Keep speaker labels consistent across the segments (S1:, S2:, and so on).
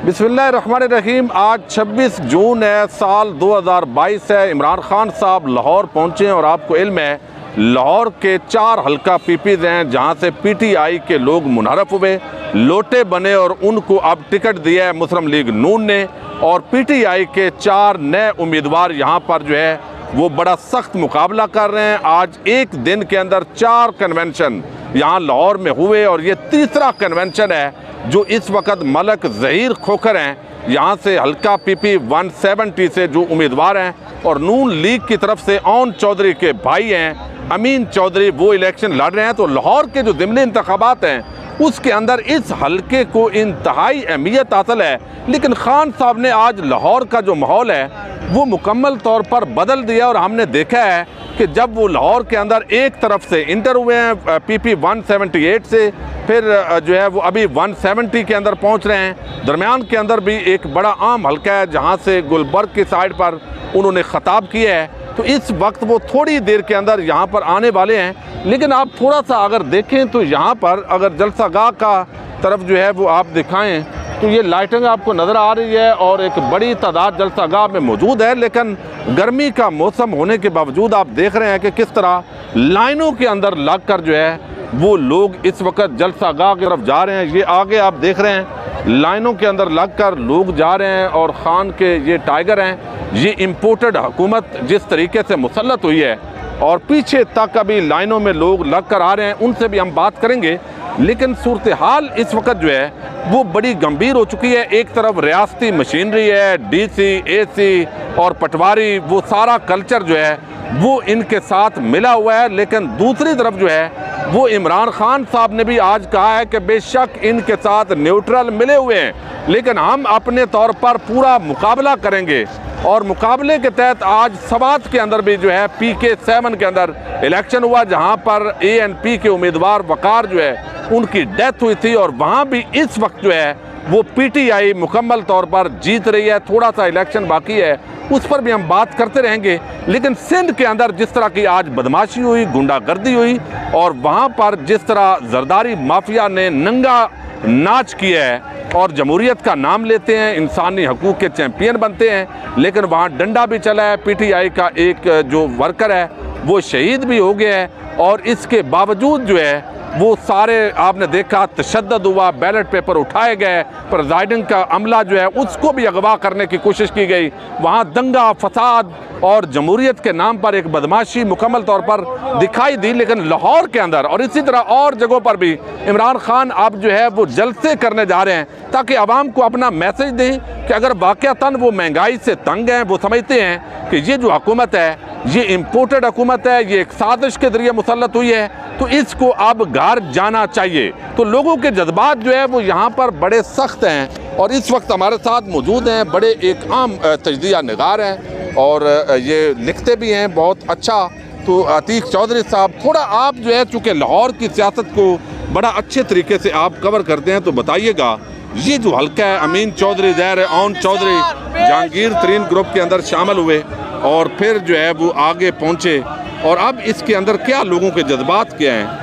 S1: बिस्मिल्लाहिर्रहमानिर्रहीम। आज 26 जून है, साल 2022 है। इमरान खान साहब लाहौर पहुँचे और आपको इल्म है लाहौर के 4 हल्का पीपीज़ हैं जहाँ से पीटीआई के लोग मुनहरफ हुए, लोटे बने और उनको अब टिकट दिया है मुस्लिम लीग नून ने। और पीटीआई के 4 नए उम्मीदवार यहाँ पर जो है वो बड़ा सख्त मुकाबला कर रहे हैं। आज एक दिन के अंदर 4 कन्वेंशन यहाँ लाहौर में हुए और ये तीसरा कन्वेंशन है जो इस वक्त मलक ज़हीर खोखर हैं यहाँ से हल्का पीपी 170 से जो उम्मीदवार हैं, और नून लीग की तरफ से ओन चौधरी के भाई हैं अमीन चौधरी, वो इलेक्शन लड़ रहे हैं। तो लाहौर के जो ज़िमनी इंतखाबात हैं उसके अंदर इस हल्के को इंतहाई अहमियत हासिल है। लेकिन खान साहब ने आज लाहौर का जो माहौल है वो मुकम्मल तौर पर बदल दिया और हमने देखा है कि जब वो लाहौर के अंदर एक तरफ से इंटर हुए हैं पीपी 178 से, फिर जो है वो अभी 170 के अंदर पहुंच रहे हैं। दरमियान के अंदर भी एक बड़ा आम हल्का है जहां से गुलबर्ग की साइड पर उन्होंने ख़ताब किया है। तो इस वक्त वो थोड़ी देर के अंदर यहाँ पर आने वाले हैं। लेकिन आप थोड़ा सा अगर देखें तो यहाँ पर अगर जलसागाह का तरफ जो है वो आप दिखाएं तो ये लाइटिंग आपको नज़र आ रही है और एक बड़ी तादाद जलसागाह में मौजूद है। लेकिन गर्मी का मौसम होने के बावजूद आप देख रहे हैं कि किस तरह लाइनों के अंदर लग कर जो है वो लोग इस वक्त जलसागाह की तरफ जा रहे हैं। ये आगे आप देख रहे हैं लाइनों के अंदर लग कर लोग जा रहे हैं और ख़ान के ये टाइगर हैं, ये इम्पोर्टेड हुकूमत जिस तरीके से मुसल्लत हुई है और पीछे तक अभी लाइनों में लोग लग कर आ रहे हैं, उनसे भी हम बात करेंगे। लेकिन सूरत हाल इस वक्त जो है वो बड़ी गंभीर हो चुकी है। एक तरफ रियासती मशीनरी है, डीसी, एसी और पटवारी, वो सारा कल्चर जो है वो इनके साथ मिला हुआ है। लेकिन दूसरी तरफ जो है वो इमरान खान साहब ने भी आज कहा है कि बेशक इनके साथ न्यूट्रल मिले हुए हैं, लेकिन हम अपने तौर पर पूरा मुकाबला करेंगे। और मुकाबले के तहत आज सवात के अंदर भी जो है PK7 के अंदर इलेक्शन हुआ जहां पर ANP के उम्मीदवार वकार जो है उनकी डेथ हुई थी और वहां भी इस वक्त जो है वो PTI मुकम्मल तौर पर जीत रही है। थोड़ा सा इलेक्शन बाकी है, उस पर भी हम बात करते रहेंगे। लेकिन सिंध के अंदर जिस तरह की आज बदमाशी हुई, गुंडागर्दी हुई और वहाँ पर जिस तरह जरदारी माफिया ने नंगा नाच किया है और जमहूरियत का नाम लेते हैं, इंसानी हकूक़ के चैम्पियन बनते हैं, लेकिन वहाँ डंडा भी चला है। PTI का एक जो वर्कर है वो शहीद भी हो गया है और इसके बावजूद जो है वो सारे आपने देखा तशद्दुद हुआ, बैलेट पेपर उठाए गए, प्रेसिडेंट का अमला जो है उसको भी अगवा करने की कोशिश की गई। वहाँ दंगा फसाद और जमहूरियत के नाम पर एक बदमाशी मुकम्मल तौर पर दिखाई दी। लेकिन लाहौर के अंदर और इसी तरह और जगहों पर भी इमरान खान अब जो है वो जलसे करने जा रहे हैं ताकि आवाम को अपना मैसेज दें कि अगर वाक़अतन वो महंगाई से तंग हैं, वो समझते हैं कि ये जो हुकूमत है ये इम्पोर्टेड हुकूमत है, ये एक साजिश के ज़रिए मुसल्लत हुई है, तो इसको अब घर जाना चाहिए। तो लोगों के जज्बात जो है वो यहाँ पर बड़े सख्त हैं और इस वक्त हमारे साथ मौजूद हैं बड़े एक आम तजदिया निगार हैं और ये लिखते भी हैं बहुत अच्छा। तो अतीक चौधरी साहब, थोड़ा आप जो है चूँकि लाहौर की सियासत को बड़ा अच्छे तरीके से आप कवर करते हैं, तो बताइएगा ये जो हल्का है अमीन चौधरी, ज़हर ओन चौधरी जहांगीर तरीन ग्रुप के अंदर शामिल हुए और फिर जो है वो आगे पहुँचे, और अब इसके अंदर क्या लोगों के जज्बात क्या हैं?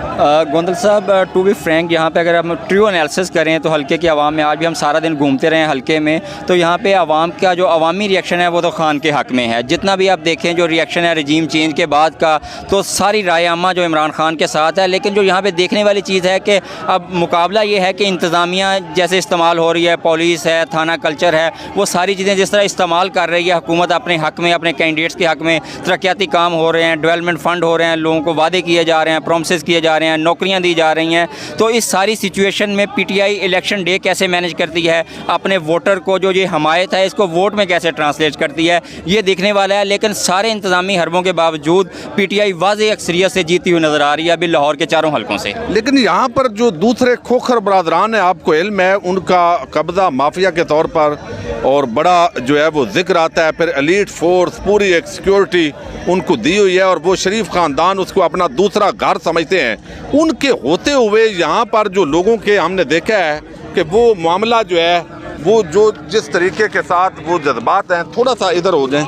S2: गोंदल साहब, टू बी फ्रैंक, यहाँ पे अगर हम ट्रू एनालिसिस करें तो हल्के की आवाम में आज भी हम सारा दिन घूमते रहे हल्के में, तो यहाँ पे आवाम का जो अवामी रिएक्शन है वो तो खान के हक़ में है। जितना भी आप देखें जो रिएक्शन है रजीम चेंज के बाद का, तो सारी राय आमा जो इमरान खान के साथ है। लेकिन जो यहाँ पे देखने वाली चीज़ है कि अब मुकाबला ये है कि इंतज़ामिया जैसे इस्तेमाल हो रही है, पुलिस है, थाना कल्चर है, वो सारी चीज़ें जिस तरह इस्तेमाल कर रही है हुकूमत अपने हक़ में, अपने कैंडिडेट्स के हक़ में, तरक्याती काम हो रहे हैं, डेवलपमेंट फ़ंड हो रहे हैं, लोगों को वादे किए जा रहे हैं, प्रोमिसेस किए जा रहे हैं, नौकरियां दी जा रही हैं। तो इस सारी सिचुएशन में PTI इलेक्शन डे कैसे मैनेज करती है, अपने वोटर को जो ये हमायत है इसको वोट में कैसे ट्रांसलेट करती है, ये देखने वाला है। लेकिन सारे इंतजामी हरबों के बावजूद PTI वाज़ेह अक्सरियत से जीती हुई नज़र आ रही है अभी लाहौर के चारों हलकों से।
S1: लेकिन यहाँ पर जो दूसरे खोखर बरादरान है, आपको इल्म है, उनका कब्जा माफिया के तौर पर और बड़ा जो है वो जिक्र आता है, फिर एलीट फोर्स पूरी एक सिक्योरिटी उनको दी हुई है और वो शरीफ ख़ानदान उसको अपना दूसरा घर समझते हैं। उनके होते हुए यहाँ पर जो लोगों के हमने देखा है कि वो मामला जो है वो जो जिस तरीके के साथ वो जज्बात हैं, थोड़ा सा इधर हो जाएं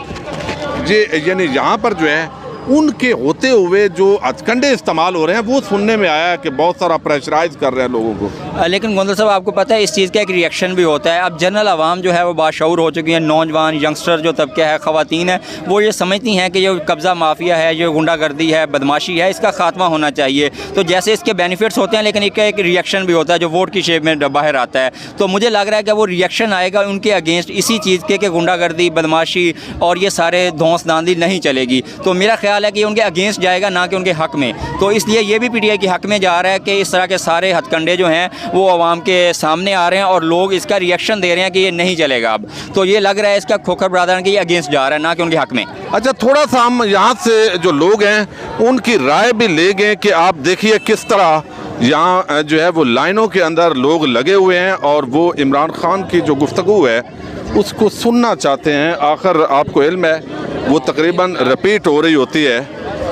S1: जी, यानी यहाँ पर जो है उनके होते हुए जो हथकंडे इस्तेमाल हो रहे हैं वो सुनने में आया है कि बहुत सारा प्रेशराइज कर रहे हैं लोगों को।
S2: लेकिन गोंदल साहब आपको पता है इस चीज़ का एक रिएक्शन भी होता है। अब जनरल आवाम जो है वो बाशऊर हो चुकी है, नौजवान यंगस्टर जो तबका है, ख़वातीन है, वो ये समझती हैं कि जो कब्ज़ा माफिया है, जो गुंडागर्दी है, बदमाशी है, इसका खात्मा होना चाहिए। तो जैसे इसके बेनिफिट्स होते हैं लेकिन इसका एक रिएक्शन भी होता है जो वोट की शेप में बाहर आता है। तो मुझे लग रहा है कि वो रिएक्शन आएगा उनके अगेंस्ट इसी चीज़ के कि गुंडागर्दी, बदमाशी और ये सारे धौंस धांधली नहीं चलेगी। तो मेरा ख्याल है कि उनके अगेंस्ट जाएगा, ना कि उनके हक़ में। तो इसलिए ये भी PTI के हक़ में जा रहा है कि इस तरह के सारे हथकंडे जो हैं वो आवाम के सामने आ रहे हैं और लोग इसका रिएक्शन दे रहे हैं कि ये नहीं चलेगा अब। तो ये लग रहा है इसका खोखर बरादर के ये अगेंस्ट जा रहा है, ना कि उनके हक़ में।
S1: अच्छा, थोड़ा सा हम यहाँ से जो लोग हैं उनकी राय भी ले गए कि आप देखिए किस तरह यहाँ जो है वो लाइनों के अंदर लोग लगे हुए हैं और वो इमरान खान की जो गुफ्तगू है उसको सुनना चाहते हैं। आखिर आपको इल्म है वो तकरीबन रिपीट हो रही होती है,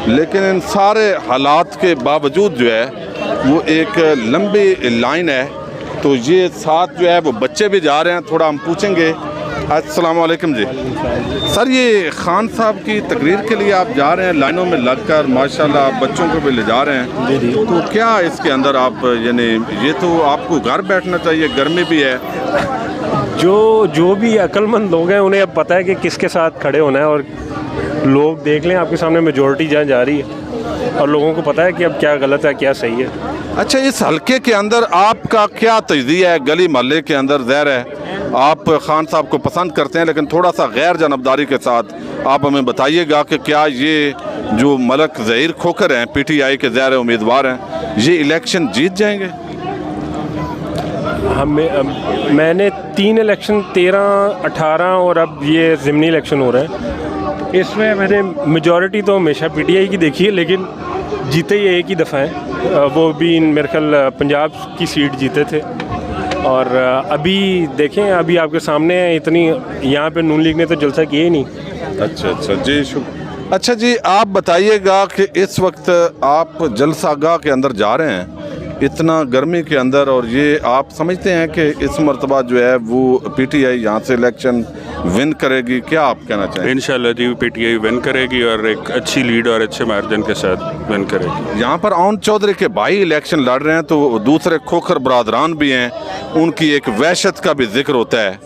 S1: लेकिन इन सारे हालात के बावजूद जो है वो एक लंबी लाइन है। तो ये साथ जो है वो बच्चे भी जा रहे हैं, थोड़ा हम पूछेंगे। अस्सलाम वालेकुम जी। सर, ये खान साहब की तकरीर के लिए आप जा रहे हैं लाइनों में लगकर, माशाल्लाह आप बच्चों को भी ले जा रहे हैं।
S3: जी।
S1: तो क्या इसके अंदर आप यानी ये तो आपको घर बैठना चाहिए, गर्मी भी है।
S3: जो भी अक्लमंद लोग हैं उन्हें अब पता है कि किसके साथ खड़े होना है, और लोग देख लें आपके सामने मेजॉरिटी जहाँ जा रही है और लोगों को पता है कि अब क्या गलत है क्या सही है। अच्छा,
S1: इस हल्के के अंदर आपका क्या तजज़िया है? गली मोहल्ले के अंदर ज़ाहिर है आप खान साहब को पसंद करते हैं, लेकिन थोड़ा सा गैर जानबदारी के साथ आप हमें बताइएगा कि क्या ये जो मलक ज़हीर खोखर हैं, PTI के ज़ाहिर उम्मीदवार हैं, ये इलेक्शन जीत जाएंगे?
S3: मैंने 3 इलेक्शन 13, 18 और अब ये ज़िमनी इलेक्शन हो रहे हैं, इसमें मैंने मेजॉरिटी तो हमेशा PTI की देखी है, लेकिन जीते ये एक ही दफ़ा है, वो भी मेरे ख्याल पंजाब की सीट जीते थे। और अभी देखें, अभी आपके सामने है, इतनी यहाँ पे नून लीग ने तो जलसा किया ही नहीं।
S1: अच्छा जी, शुक्र। अच्छा जी, आप बताइएगा कि इस वक्त आप जलसागाह के अंदर जा रहे हैं इतना गर्मी के अंदर, और ये आप समझते हैं कि इस मरतबा जो है वो PTI यहाँ से इलेक्शन विन करेगी? क्या आप कहना चाहेंगे?
S4: इंशाल्लाह जी PTI विन करेगी और एक अच्छी लीड और अच्छे मार्जिन के साथ विन करेगी।
S1: यहाँ पर आउन चौधरी के भाई इलेक्शन लड़ रहे हैं, तो दूसरे खोखर बरादरान भी हैं, उनकी एक वहशत का भी जिक्र होता है,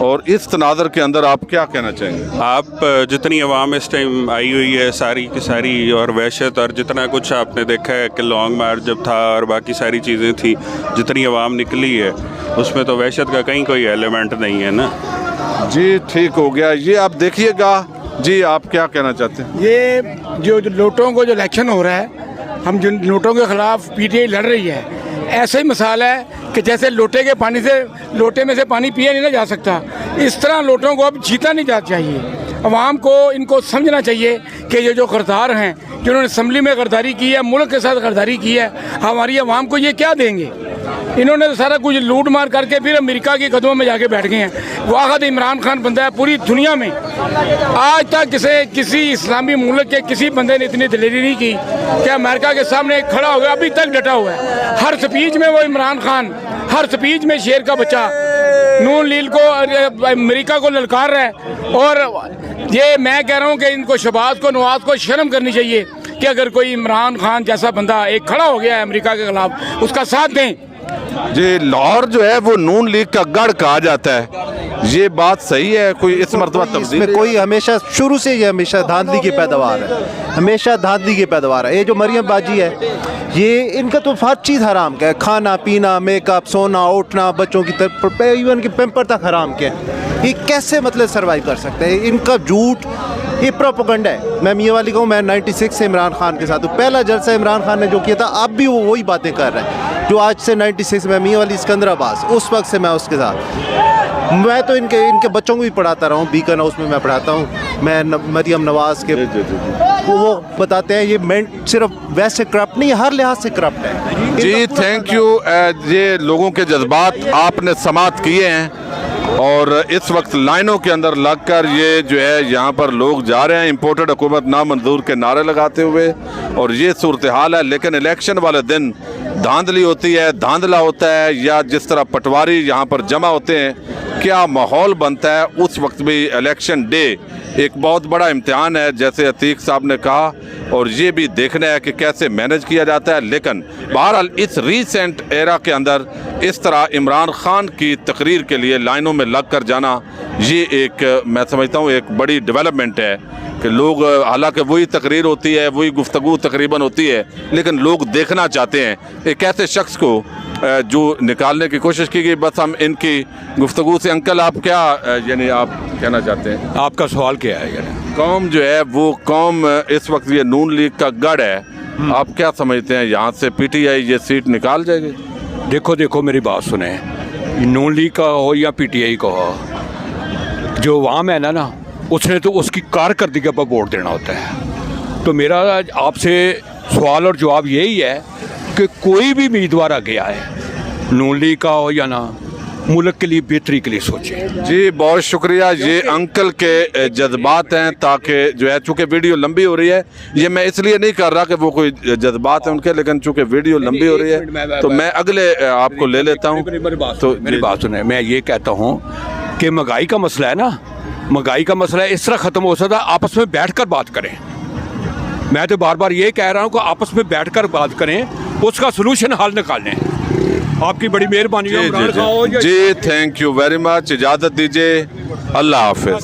S1: और इस तनाज़र के अंदर आप क्या कहना चाहेंगे?
S4: आप जितनी आवाम इस टाइम आई हुई है सारी की सारी, और वहशत और जितना कुछ आपने देखा है कि लॉन्ग मार्च जब था और बाकी सारी चीज़ें थी, जितनी आवाम निकली है उसमें तो वहशत का कहीं कोई एलिमेंट नहीं है ना
S1: जी। ठीक हो गया। ये आप देखिएगा जी, आप क्या कहना चाहते हैं?
S5: ये जो नोटों को जो इलेक्शन हो रहा है, हम जिन नोटों के ख़िलाफ़ PTI लड़ रही है, ऐसे ही मिसाल है कि जैसे लोटे में से पानी पिया नहीं ना जा सकता, इस तरह लोटों को अब जीता नहीं जाना चाहिए। अवाम को इनको समझना चाहिए कि ये जो गद्दार हैं, जिन्होंने असम्बली में गद्दारी की है, मुल्क के साथ गद्दारी की है, हमारी अवाम को ये क्या देंगे? इन्होंने तो सारा कुछ लूट मार करके फिर अमेरिका के कदमों में जाके बैठ गए हैं। वाकई इमरान खान बंदा है, पूरी दुनिया में आज तक किसी इस्लामी मुल्क के किसी बंदे ने इतनी दलेरी नहीं की कि अमेरिका के सामने खड़ा हो गया, अभी तक डटा हुआ है। हर स्पीच में वो इमरान खान, हर स्पीच में शेर का बच्चा नून लीग को, अमेरिका को ललकार रहा है। और ये मैं कह रहा हूँ कि इनको शहबाज को, नवाज को शर्म करनी चाहिए कि अगर कोई इमरान खान जैसा बंदा एक खड़ा हो गया है अमेरिका के खिलाफ, उसका साथ दें।
S1: जी, लाहौर जो है वो नून लीग का गढ़ कहा जाता है, ये बात सही है? कोई इस मरतबा तब्दीली?
S6: इसमें कोई हमेशा शुरू से ये हमेशा धांधली की पैदावार है, हमेशा धांधली की पैदावार है। ये जो मरियम बाजी है, ये इनका तो हर चीज़ हराम का है, खाना पीना, मेकअप, सोना, उठना, बच्चों की तरफ इवन की पेम्पर तक हराम के है। ये कैसे मतलब सर्वाइव कर सकते हैं? इनका झूठ, ये प्रोपेगेंडा है। मैं मियाँ वाली कहूँ, मैं 96 से इमरान खान के साथ हूँ। पहला जलसा इमरान खान ने जो किया था, अब भी वो वही बातें कर रहे हैं जो आज से 96 में मियाँ वाली सिकंदर अब्बास, उस वक्त से मैं उसके साथ। मैं तो इनके बच्चों को भी पढ़ाता रहा हूँ, बीकन हाउस में मैं पढ़ाता हूँ। मैं मरियम नवाज़ के वो बताते हैं ये सिर्फ वैसे करप्ट नहीं, हर लिहाज से करप्ट है
S1: जी। Thank you. ये लोगों के जज्बात आपने समाप्त किए हैं, और इस वक्त लाइनों के अंदर लगकर ये जो है यहाँ पर लोग जा रहे हैं इम्पोर्टेड हुकूमत नामंजूर के नारे लगाते हुए, और ये सूरत हाल है। लेकिन इलेक्शन वाले दिन धांधली होती है, धांधला होता है, या जिस तरह पटवारी यहाँ पर जमा होते हैं, क्या माहौल बनता है उस वक्त भी इलेक्शन डे एक बहुत बड़ा इम्तिहान है, जैसे अतीक साहब ने कहा, और ये भी देखना है कि कैसे मैनेज किया जाता है। लेकिन बहरहाल इस रीसेंट एरा के अंदर इस तरह इमरान खान की तकरीर के लिए लाइनों में लग कर जाना, ये एक मैं समझता हूँ एक बड़ी डेवलपमेंट है कि लोग, हालांकि वही तकरीर होती है, वही गुफ्तगू तकरीबन होती है, लेकिन लोग देखना चाहते हैं एक ऐसे शख्स को जो निकालने की कोशिश की गई। बस हम इनकी गुफ्तगू से, अंकल आप क्या यानी आप कहना चाहते हैं?
S7: आपका सवाल क्या है यानी?
S1: कौम जो है वो कौम इस वक्त ये नून लीग का गढ़ है, आप क्या समझते हैं यहाँ से पीटीआई ये सीट निकाल जाएगी?
S7: देखो मेरी बात सुने, नून लीग का हो या पीटीआई का हो, जो अवाम है ना उसने तो उसकी कारकर्दगी पर वोट देना होता है। तो मेरा आपसे सवाल और जवाब यही है कि कोई भी उम्मीदवार आ गया है, नून लीग का हो या ना, मुल्क के लिए बेहतरी के लिए सोचे।
S1: जी बहुत शुक्रिया। ये अंकल के जज्बात हैं, ताकि जो है चूँकि वीडियो लंबी हो रही है, ये मैं इसलिए नहीं कर रहा कि वो कोई जज्बात हैं उनके, लेकिन चूँकि वीडियो लंबी हो रही है तो मैं अगले आपको ले लेता हूँ।
S7: तो मेरी बात सुने, मैं ये कहता हूँ कि महंगाई का मसला है ना, महंगाई का मसला इस तरह ख़त्म हो सकता है आपस में बैठकर बात करें। मैं तो बार बार ये कह रहा हूँ कि आपस में बैठकर बात करें, उसका सलूशन हल निकालें। आपकी बड़ी मेहरबानी है
S1: जी, थैंक यू वेरी मच। इजाज़त दीजिए, अल्लाह हाफिज़।